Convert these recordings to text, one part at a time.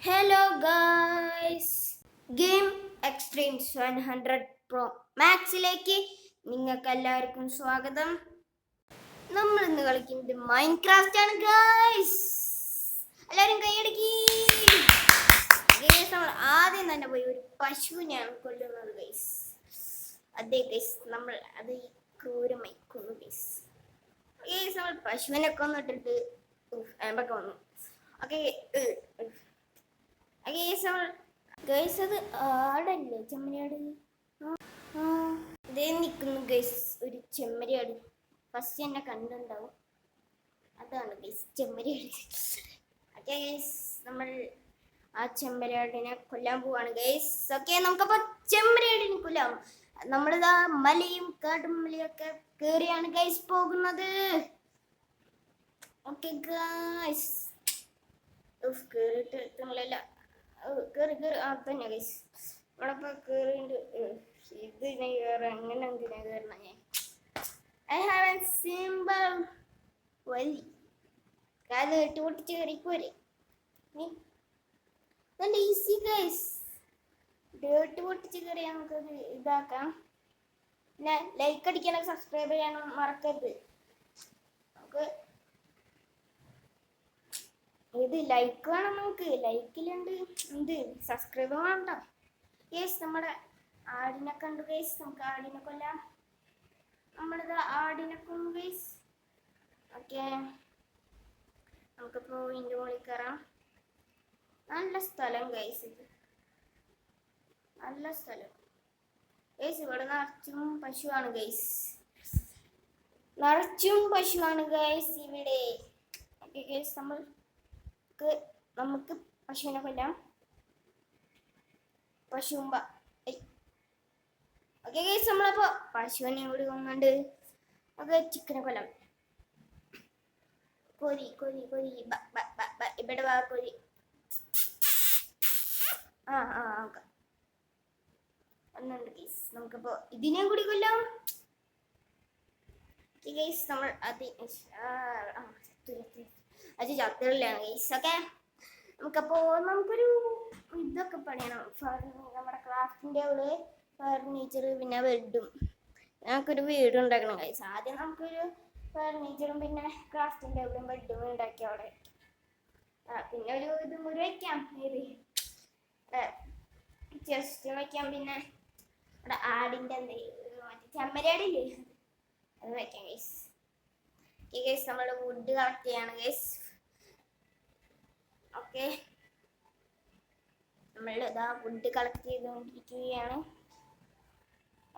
Hello guys, game extremes 100 pro മാക്സിലേക്ക് നിങ്ങൾക്ക് എല്ലാവർക്കും സ്വാഗതം. നമ്മൾ ഇന്ന് കളിക്കുന്നത് മൈൻക്രാഫ്റ്റ് ആണ് ഗായ്സ്. എല്ലാവരും കൈയടക്കി. നമ്മൾ ആദ്യം തന്നെ പോയി ഒരു പശുവിനെയാണ് കൊല്ലുന്നത് ഗൈസ്. അതെ ഗൈസ്, നമ്മൾ അത് ക്രൂരമായി കൊന്നു ഗൈസ്. നമ്മൾ പശുവിനെ കൊന്നിട്ടിട്ട് എമ്പൊക്കെ വന്നു. ഓക്കെ ഗൈസ്, അത് ആടല്ലേ, ചെമ്മരിയാട്. ഇതേ നിൽക്കുന്നു ഗൈസ്, ഒരു ചെമ്മരിയാട്. ഫസ്റ്റ് എന്നെ കണ്ടുണ്ടാവും, അതാണ് ഗൈസ് ചെമ്മരിയാട്. ഓക്കെ ഗൈസ്, നമ്മൾ ആ ചെമ്മരിയാടിനെ കൊല്ലാൻ പോവാണ് ഗൈസ്. ഓക്കെ, നമുക്കപ്പോൾ ചെമ്മരിയാടിനെ കൊല്ലാം. നമ്മളിതാ മലയും കാടും മലയൊക്കെ കയറിയാണ് ഗൈസ് പോകുന്നത്. ഓക്കെ ഗൈസ്, കേറിയിട്ട് എത്തുന്നില്ല. കേറി തന്നെ ഗൈസ്, നമ്മളിപ്പോൾ കേറിണ്ട്. ഇതിനെ കയറി അങ്ങനെ എന്തിനാ കയറണ? ഐ ഹാവ് എ സിമ്പിൾ വഴി. കാല് കെട്ടി പൊട്ടിച്ച് കയറിപ്പോരെ. നല്ല ഈസി ഗൈസ്, ഡേട്ട് പൊട്ടിച്ച് കയറി നമുക്കത് ഇതാക്കാം. പിന്നെ ലൈക്ക് അടിക്കണം, സബ്സ്ക്രൈബ് ചെയ്യാനും മറക്കരുത്. നമുക്ക് ഇത് ലൈക്ക് വേണം, നമുക്ക് ലൈക്കിലുണ്ട് എന്ത് സബ്സ്ക്രൈബ് വേണ്ട ഗൈസ്. നമ്മുടെ ആടിനെ കണ്ടു ഗൈസ്, നമുക്ക് ആടിനെ കൊല്ലാം. നമ്മളിത് ആടിനെ കൊന്നു ഗൈസ്. ഓക്കെ, നമുക്കിപ്പോൾ ഇതിൻ്റെ മുകളിൽ കയറാം. നല്ല സ്ഥലം ഗൈസ്, ഇത് നല്ല സ്ഥലം ഗൈസ്. ഇവിടെ നിറച്ചും പശുവാണ് ഗൈസ്, നിറച്ചും പശുവാണ് ഗൈസ് ഇവിടെ. ഓക്കെ ഗൈസ്, നമുക്ക് പശുവിനെ കൊല്ലാം. പശുമ്പ. ഓക്കെ ഗൈസ്, നമ്മളപ്പോ പശുവിനെ കൂടി കൊന്നുണ്ട്. ഓക്കെ, ചിക്കനെ കൊല്ലാം. കോരി കോരി കോരി ഇവിടെ വാ കോരി. ഒന്നുണ്ട് ഗൈസ്, നമുക്കപ്പോ ഇതിനെ കൂടി കൊല്ലാം. ഗൈസ്, നമ്മൾ അത് ചത്തുകളിലാണ് ഗൈസ്. ഓക്കെ, നമുക്കൊരു ഇതൊക്കെ പണിയണം. നമ്മുടെ ക്രാഫ്റ്റിൻ്റെ അവിടെ ഫർണിച്ചർ, പിന്നെ ബെഡും. ഞങ്ങൾക്കൊരു വീട് ഉണ്ടാക്കണം ഗൈസ്. ആദ്യം നമുക്കൊരു ഫർണിച്ചറും പിന്നെ ക്രാഫ്റ്റിൻ്റെ അവിടെ ബെഡും ഉണ്ടാക്കി അവിടെ. പിന്നെ ഒരു ഇതും കൂടി വയ്ക്കാം. ഏത് ചെസ്റ്റ് വയ്ക്കാം. പിന്നെ അവിടെ ആടിൻ്റെ മറ്റേ ചെമ്മരിയാടില്ലേ, അത് വയ്ക്കാം ഗൈസ്. ഗൈസ്, നമ്മൾ വുഡ് കളക്ട് ചെയ്യാണ് ഗൈസ്. ഓക്കെ, നമ്മൾ ഇതാ വുഡ് കളക്ട് ചെയ്തുകൊണ്ടിരിക്കുകയാണ്.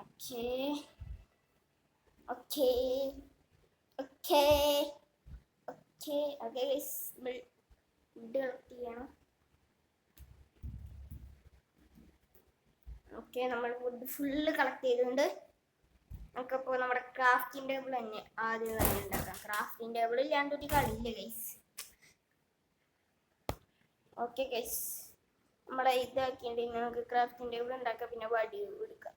Okay okay okay okay okay guys, നമ്മൾ വുഡ് കളക്ട് ചെയ്യണം. ഓക്കെ, നമ്മൾ വുഡ് ഫുള്ള് കളക്ട് ചെയ്തിട്ടുണ്ട്. നമുക്കപ്പോൾ നമ്മുടെ ക്രാഫ്റ്റിംഗ് ടേബിൾ തന്നെ ആദ്യം തന്നെ ഉണ്ടാക്കാം. ക്രാഫ്റ്റിംഗ് ടേബിൾ ഇല്ലാണ്ടൊരു കളിയില്ല ഗൈസ്. ഓക്കെ ഗൈസ്, നമ്മളെ ഇതാക്കിയിട്ടുണ്ടെങ്കിൽ നമുക്ക് ക്രാഫ്റ്റിംഗ് ടേബിൾ ഉണ്ടാക്കാം. പിന്നെ വടി എടുക്കാം.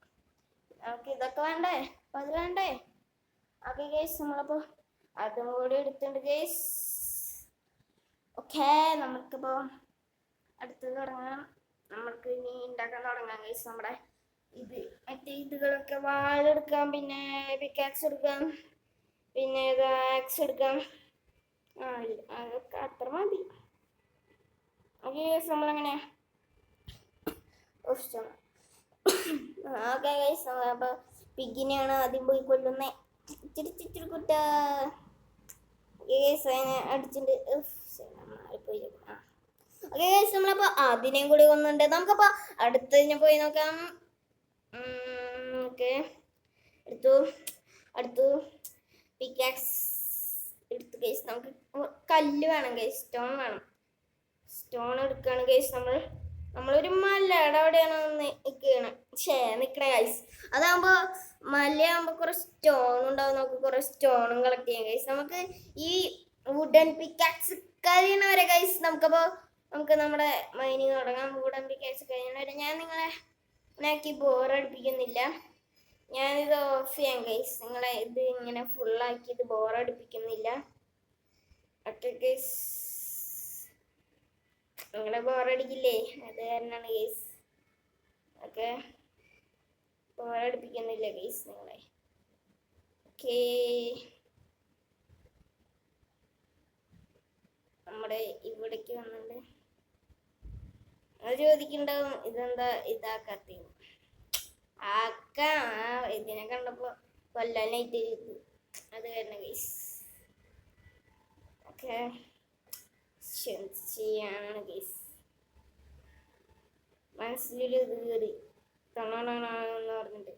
നമുക്ക് ഇതൊക്കെ വേണ്ടേ, അപ്പം അത് വേണ്ടേ. ഓക്കെ ഗൈസ്, നമ്മളപ്പോൾ അതും കൂടി എടുത്തിട്ടുണ്ട് ഗൈസ്. ഓക്കെ, നമുക്കിപ്പോൾ അടുത്ത് തുടങ്ങാം. നമുക്ക് ഇനി ഉണ്ടാക്കാൻ തുടങ്ങാം ഗൈസ്. നമ്മുടെ മറ്റേ ഇതുകളൊക്കെ വാളെടുക്കാം, പിന്നെ പിക്കാക്സ് എടുക്കാം, പിന്നെ ആക്സ് എടുക്കാം. അതൊക്കെ അത്ര മതി. ഓക്കെ ഗൈസ്, നമ്മളങ്ങനെ ഓക്കെ ഗൈസ്, അപ്പോൾ പിഗിനെയാണ് ആദ്യം പോയി കൊല്ലുന്നത്. ഇച്ചിരി കുട്ട ഗൈസ്, അതിനെ അടിച്ചിട്ട് മാറിപ്പോയി. ഓക്കെ ഗൈസ്, നമ്മളപ്പോൾ അതിനെയും കൂടി കൊന്നുണ്ട്. നമുക്കപ്പോൾ അടുത്തതിനെ പോയി നോക്കാം. ഓക്കെ, അടുത്തു പിക്കാക്സ് എടുത്തു ഗൈസ്. നമുക്ക് കല്ല് വേണം ഗൈസ്, സ്റ്റോൺ വേണം. സ്റ്റോൺ എടുക്കുകയാണ് ഗൈസ്. നമ്മളൊരു മലയുടെ അവിടെയാണ് നിൽക്കണേ ഗൈസ്. അതാകുമ്പോൾ മലയാകുമ്പോൾ കുറേ സ്റ്റോൺ ഉണ്ടാവും. നമുക്ക് കുറേ സ്റ്റോണും കളക്ട് ചെയ്യാം ഗൈസ്. നമുക്ക് ഈ വുഡൻ പിക്കാക്സ് കഴിയണവരെ ഗൈസ്, നമുക്ക് നമ്മുടെ മൈനിങ് തുടങ്ങാം. വുഡൻ പിക്കാക്സ് കഴിയണവരെ ഞാൻ നിങ്ങളെ ബോറടിപ്പിക്കുന്നില്ല. ഞാനിത് ഓഫ് ചെയ്യാം ഗൈസ്. നിങ്ങളെ ഇത് ഇങ്ങനെ ഫുള്ളാക്കിയിട്ട് ബോറടിപ്പിക്കുന്നില്ല. ഓക്കെ ഗൈസ്, നിങ്ങളെ ബോറടിക്കില്ലേ? അത് കാരണമാണ് ഗൈസ്. ഓക്കെ, ബോറടിപ്പിക്കുന്നില്ല ഗൈസ് നിങ്ങളെ. ഓക്കേ, നമ്മുടെ ഇവിടേക്ക് വന്നിട്ട് അത് ചോദിക്കണ്ടാവും ഇതെന്താ ഇതാക്കാത്ത. ഇതിനെ കണ്ടപ്പോ കൊല്ലാനായിട്ട് അത് കാരണം ഗൈസ്. ഓക്കെ, ചെയ്യാനാണ് ഗൈസ്. മനസ്സിലൊരു ഇത് കയറി എന്ന് പറഞ്ഞിട്ട്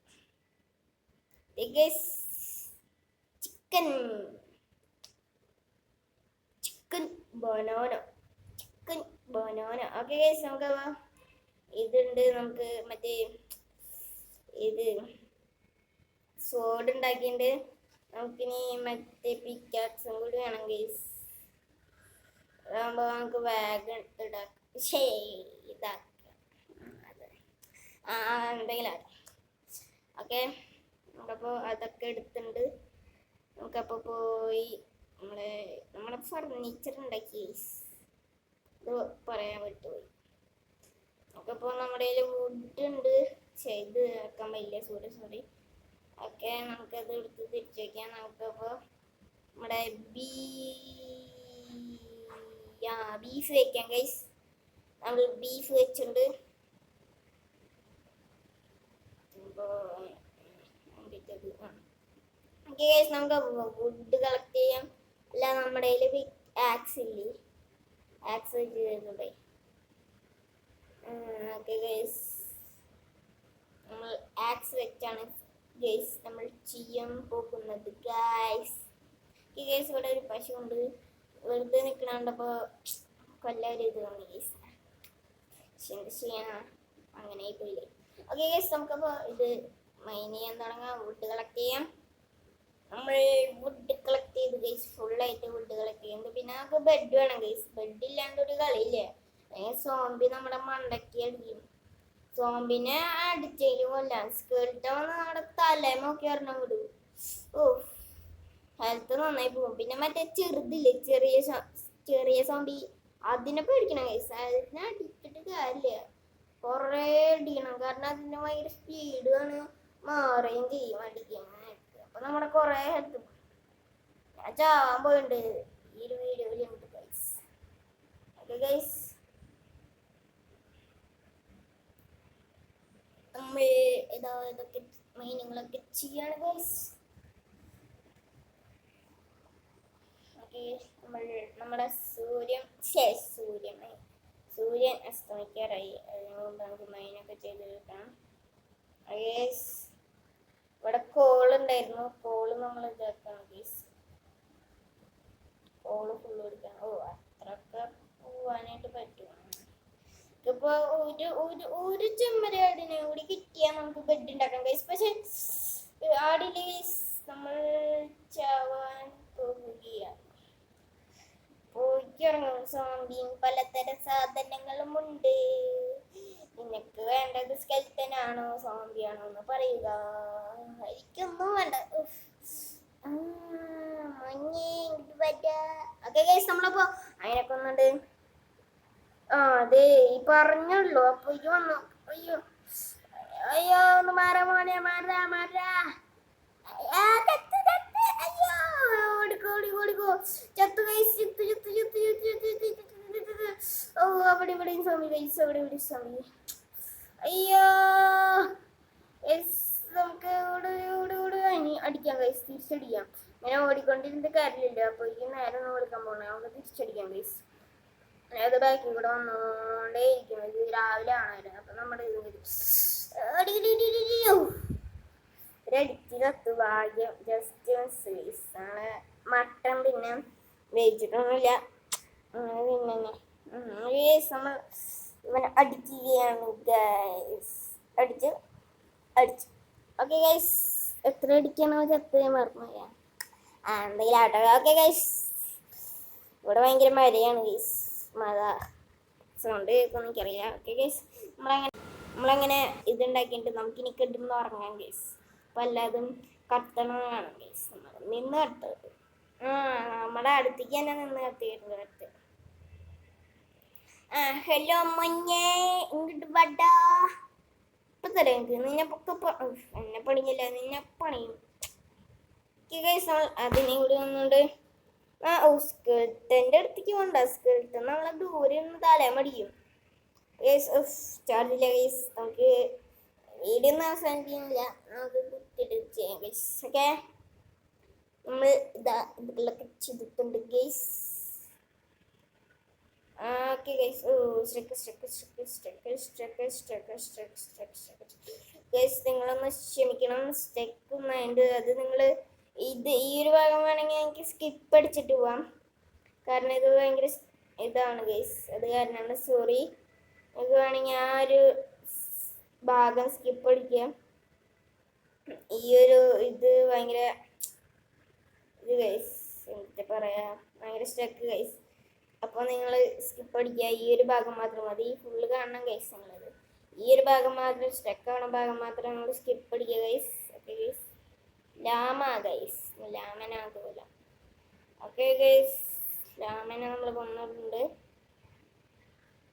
chicken chicken banana chicken banana. Okay guys, നമുക്ക് ഇതുണ്ട്. നമുക്ക് മറ്റേ ഇത് സോഡ് ഉണ്ടാക്കിയിട്ട് നമുക്കിനി മറ്റേ പിക്കാക്സും കൂടി വേണം ഗൈസ്. അതാകുമ്പോൾ നമുക്ക് വേഗം ഇതാക്കാം. എന്തെങ്കിലും. ഓക്കെ, നമുക്കപ്പോൾ അതൊക്കെ എടുത്തിട്ടുണ്ട്. നമുക്കപ്പോൾ പോയി നമ്മുടെ ഫർണിച്ചർ ഉണ്ടാക്കി ഗൈസ്. ഇത് പറയാൻ പറ്റുപോയി. നമുക്കപ്പോൾ നമ്മുടെ കയ്യിൽ വുഡ് ഉണ്ട്. ഇത് വെക്കാൻ പറ്റില്ല, സോറി. ഓക്കെ, നമുക്കത് എടുത്ത് തിരിച്ചു വയ്ക്കാം. നമുക്കപ്പോൾ നമ്മുടെ ബീഫ് വെക്കാം ഗൈസ്. നമ്മൾ ബീഫ് വെച്ചിട്ടുണ്ട്. ഓക്കെ ഗൈസ്, നമുക്ക് വുഡ് കളക്ട് ചെയ്യാം. അല്ല, നമ്മുടെ കയ്യിൽ ആക്സ് ഇല്ലേ? ആക്സ് വെച്ച് തരുന്നുണ്ടേ. ഓക്കെ ഗൈസ്, നമ്മൾ ആക്സ് വെച്ചാണ് ഗൈസ് നമ്മൾ ചെയ്യാൻ പോകുന്നത് ഗൈസ്. ഈ ഗൈസ് ഇവിടെ ഒരു പശു ഉണ്ട്, വെറുതെ നിൽക്കണണ്ടപ്പോൾ കൊല്ലാൻ ഇത് തോന്നി ഗൈസ്. എന്ത് ചെയ്യാനാ, അങ്ങനെ പോയില്ലേ. ഓക്കെ ഗൈസ്, നമുക്കപ്പോൾ ഇത് മൈൻ ചെയ്യാൻ തുടങ്ങാം. വുഡ് കളക്ട് ചെയ്യാം. നമ്മൾ വുഡ് കളക്ട് ചെയ്ത് ഗൈസ്, ഫുള്ളായിട്ട് വുഡ് കളക്ട് ചെയ്യുന്നത്. പിന്നെ നമുക്ക് ബെഡ് വേണം ഗൈസ്. ബെഡ് ഇല്ലാണ്ട് ഒരു കളിയില്ലേ. സോംബി നമ്മുടെ മണ്ടയ്ക്ക് അടിക്കും. സോംബിനെ അടിച്ചേലും കൊല്ലാം. സ്കേർട്ട് വന്ന് നമ്മുടെ തലേമ നോക്കി ഒരെണ്ണം വിടും. ഹെൽത്ത് നന്നായി പോകും. പിന്നെ മറ്റേ ചെറുതില്ലേ, ചെറിയ സോംബി, അതിനെ പേടിക്കണം ഗൈസ്. അതിനെ അടിച്ചിട്ട് കാര്യമില്ല, കുറേ അടിക്കണം. കാരണം അതിന് ഭയങ്കര സ്പീഡാണ്, മാറുകയും ചെയ്യും അടിക്കാൻ. അപ്പൊ നമ്മുടെ കുറേ ഹെൽത്ത് ഞാൻ ചാവാൻ പോയിട്ടുണ്ട് ഈ ഒരു വീഡിയോയിലുണ്ട് ഗൈസ്. ഓക്കെ ഗൈസ്, നമ്മൾ ഇതൊക്കെ മൈനിങ്ങളൊക്കെ ചെയ്യാണ് ഗൈസ്. ഓക്കെ, നമ്മുടെ സൂര്യൻ അസ്തമിക്കാറായി. അതുകൊണ്ട് നമുക്ക് മൈനൊക്കെ ചെയ്ത് എടുക്കണം ഗൈസ്. ഇവിടെ കോളുണ്ടായിരുന്നു, കോള് നമ്മൾ ഇതാക്കണം ഗൈസ്. കോള് ഫുള്ള് എടുക്കണം. അത്രയൊക്കെ പോവാനായിട്ട് പറ്റും. ഇപ്പൊ ഒരു ചെമ്മരിയാടിനെ കൂടി കിട്ടിയാൽ നമുക്ക് ബെഡ് ഉണ്ടാക്കാം ഗൈസ്. പക്ഷെ ആടില് നമ്മൾ ചാവാൻ പോവുകയാണ്. പോയിക്കിറങ്ങും. സോംബിയും പലതരം സാധനങ്ങളും ഉണ്ട്. നിനക്ക് വേണ്ടത് സ്കെൽറ്റനാണോ സോംബിയാണോ എന്ന് പറയുക. എനിക്കൊന്നും വേണ്ട. ഓക്കെ ഗൈസ്, നമ്മളപ്പോ അതിനൊക്കെ ഒന്നുണ്ട്. അതെ ഈ പറഞ്ഞുള്ളൂ. അപ്പൊ ഇത് വന്നു. അയ്യോ ഒന്ന് മാറാ മോനെ, മാറാ. ഓടിക്കോ. ചത്തു ഗൈസ്, അവിടെ സോംബി ഗൈസ്, അവിടെ സോംബി. അയ്യോ, നമുക്ക് ഇനി അടിക്കാം ഗൈസ്, തിരിച്ചടിക്കാം. ഇങ്ങനെ ഓടിക്കൊണ്ടിരുന്നിട്ട് കാര്യമില്ല. അപ്പൊ ഈ നേരം ഒന്ന് ഓടിക്കാൻ പോകണേ, നമുക്ക് തിരിച്ചടിക്കാം ഗൈസ്. അത് ബാക്കിൽ കൂടെ വന്നോണ്ടേ ഇരിക്കും. ഇത് രാവിലെ ആണല്ലോ. അപ്പൊ നമ്മുടെ ഒരടിച്ച് കത്ത് ഭാഗ്യം, ജസ്റ്റ് മിസ് ആണ്. മട്ടൻ പിന്നെ വേവിച്ചിട്ടൊന്നുമില്ല. പിന്നെ നമ്മൾ ഇവനെ അടിക്കുകയാണ് ഗൈസ്. അടിച്ചു. ഓക്കെ ഗൈസ്, എത്ര അടിക്കണോ ചത്ത് മറന്നു എന്തെങ്കിലും ആട്ടോ. ഓക്കെ ഗൈസ്, ഇവിടെ ഭയങ്കര മഴയാണ് ഗൈസ്. മഴ സൗണ്ട് കേൾക്കുമെന്ന് എനിക്കറിയില്ല. ഓക്കെ ഗൈസ്, നമ്മളങ്ങനെ ഇതുണ്ടാക്കിയിട്ട് നമുക്കിനി കിട്ടുന്ന ഉറങ്ങാം ഗൈസ്. അപ്പം എല്ലാതും കത്തണം കാണും ഗൈസ്. നമ്മൾ നിന്ന് കത്ത് നമ്മുടെ അടുത്തേക്ക് തന്നെ നിന്ന് കത്തിയിട്ടുണ്ട്. ഹലോ മഞ്ഞേ ഇങ്ങോട്ട് വടാ. ഇപ്പൊ തരാം എനിക്ക് നിന്നെ എന്നെ പണിയില്ല, നിന്നെ പണിയും. അതിനെ കൂടി വന്നുകൊണ്ട് സ്കേർട്ടിന്റെ അടുത്തേക്ക് പോണ്ട. സ്കേർട്ട് നമ്മളെ ദൂരെ ഒന്ന് തലേ മടിക്കും. ചാർജില്ല ഗൈസ്, നമുക്ക് വീഡിയോ ഒന്നും അവസാനിക്കുന്നില്ല, നമുക്ക് കുത്തിട്ട് ചെയ്യാം ഗൈസ്. ഓക്കെ, നമ്മൾ ഇതാ ഇതിലൊക്കെ ചെയ്തിട്ടുണ്ട് ഗൈസ്. Okay guys. ഗൈസ് നിങ്ങളൊന്ന് ക്ഷമിക്കണം, സ്റ്റെക്ക് മൈൻഡ്. അത് നിങ്ങൾ ഈ ഒരു ഭാഗം വേണമെങ്കിൽ എനിക്ക് സ്കിപ്പ് അടിച്ചിട്ട് പോവാം, കാരണം ഇത് ഭയങ്കര ഇതാണ് ഗൈസ്. അത് കാരണമാണ്, സോറി. ഇത് വേണമെങ്കിൽ ആ ഒരു ഭാഗം സ്കിപ്പ് അടിക്കാം. ഈ ഒരു ഇത് ഭയങ്കര ഇത് ഗൈസ്, എന്താ പറയാ, ഭയങ്കര സ്റ്റക്ക് ഗൈസ്. അപ്പോൾ നിങ്ങൾ സ്കിപ്പ് അടിക്കുക, ഈ ഒരു ഭാഗം മാത്രം മതി. ഫുള്ള് കാണണം ഗൈസ്. നിങ്ങളത് ഈ ഒരു ഭാഗം മാത്രം, സ്റ്റക്ക് ആവണ ഭാഗം മാത്രം നിങ്ങൾ സ്കിപ്പ് അടിക്കുക ഗൈസ്. ഓക്കെ ഗൈസ്, ലാമ ഗൈസ്, ലാമനാകൂല. ഓക്കെ ഗൈസ്, ലാമനെ നമ്മൾ കൊന്നിട്ടുണ്ട്.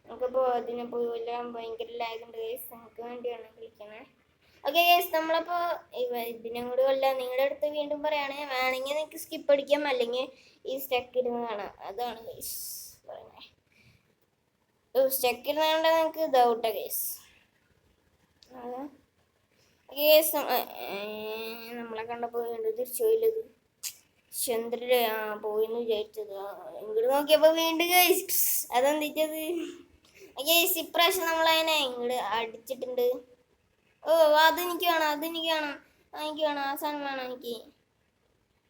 നമുക്കിപ്പോൾ അതിനെ പോലെല്ലാം ഭയങ്കര ലാഗ് ഉണ്ട് ഗൈസ്, നമുക്ക് വേണ്ടിയാണ് കളിക്കണേ. ഓക്കെ ഗൈസ്, നമ്മളപ്പോൾ ഇതിനെ കൂടി കൊല്ലാം. നിങ്ങളുടെ അടുത്ത് വീണ്ടും പറയാണ്, വേണമെങ്കിൽ നിങ്ങൾക്ക് സ്കിപ്പ് അടിക്കാം, അല്ലെങ്കിൽ ഈ സ്റ്റക്ക് ഇരുന്ന് കാണാം. അതാണ് ഗൈസ് പറയുന്നത്. സ്റ്റക്ക് ഇരുന്നാണ്ട് നിങ്ങൾക്ക് ഇതാവട്ടെ ഗൈസ്. ഗൈസ് നമ്മളെ കണ്ടപ്പോൾ വീണ്ടും തിരിച്ചു പോയില്ലത്. ചന്ദ്രൻ പോയിന്ന് വിചാരിച്ചത്, ഇങ്ങോട്ട് നോക്കിയപ്പോൾ വീണ്ടും ഗൈസ് അതെന്തിട്ടത് ഗൈസ്. ഇപ്രാവശ്യം നമ്മളതിനെ ഇങ്ങോട്ട് അടിച്ചിട്ടുണ്ട്. അതെനിക്ക് വേണം, അതെനിക്ക് വേണം, എനിക്ക് വേണം, ആ സാധനം വേണം എനിക്ക്.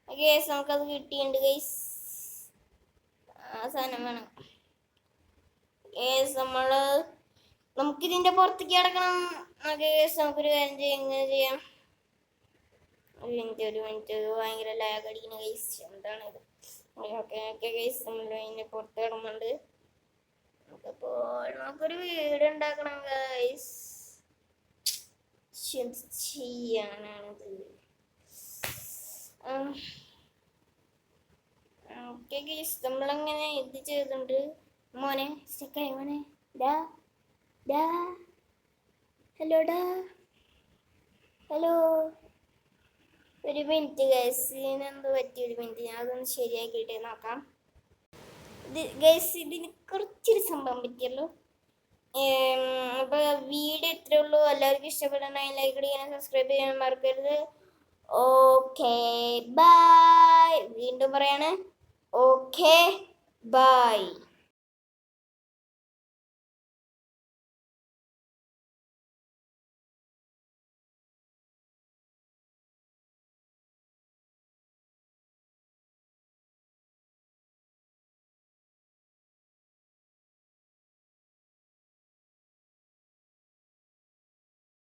ഗൈസ് നമുക്കത് കിട്ടിയിട്ടുണ്ട് ഗൈസ്, ആ സാധനം വേണം ഗൈസ്. നമുക്കിതിൻ്റെ പുറത്തേക്ക് കിടക്കണം. ഗൈസ് നമുക്കൊരു കാര്യം ചെയ്യാം, എങ്ങനെ ചെയ്യാം? ഒരു മിനിറ്റ് ഭയങ്കര ലാഗ് അടിക്കുന്ന ഗൈസ്, എന്താണ് ഇത്? ഓക്കെ ഗൈസ്, നമ്മൾ അതിൻ്റെ പുറത്ത് കിടന്നുണ്ട്. നമുക്കപ്പോൾ നമുക്കൊരു വീട് ഉണ്ടാക്കണം ഗൈസ്. ചെയ്യാനാണിത്. ഓക്കെ ഗൈസ്, നമ്മളങ്ങനെ ഇത് ചെയ്തിട്ടുണ്ട്. മോനെ സ്റ്റക്കായി മോനെ, ഡാ ഡാ, ഹലോ ഡാ, ഹലോ. ഒരു മിനിറ്റ് ഗൈസ്, ഇതിനെന്ത് പറ്റി? ഒരു മിനിറ്റ്, ഞാൻ അതൊന്ന് ശരിയാക്കിയിട്ട് നോക്കാം. ഗൈസ് ഇതിന് കുറച്ചൊരു സംഭവം പറ്റിയല്ലോ. അപ്പോൾ വീഡിയോ ഇത്രേ ഉള്ളൂ. എല്ലാവർക്കും ഇഷ്ടപ്പെടണമെങ്കിൽ ലൈക്ക് ചെയ്യാനും സബ്സ്ക്രൈബ് ചെയ്യാനും മറക്കരുത്. Okay bye. വീണ്ടും പറയാണ്, ഓക്കെ ബൈ.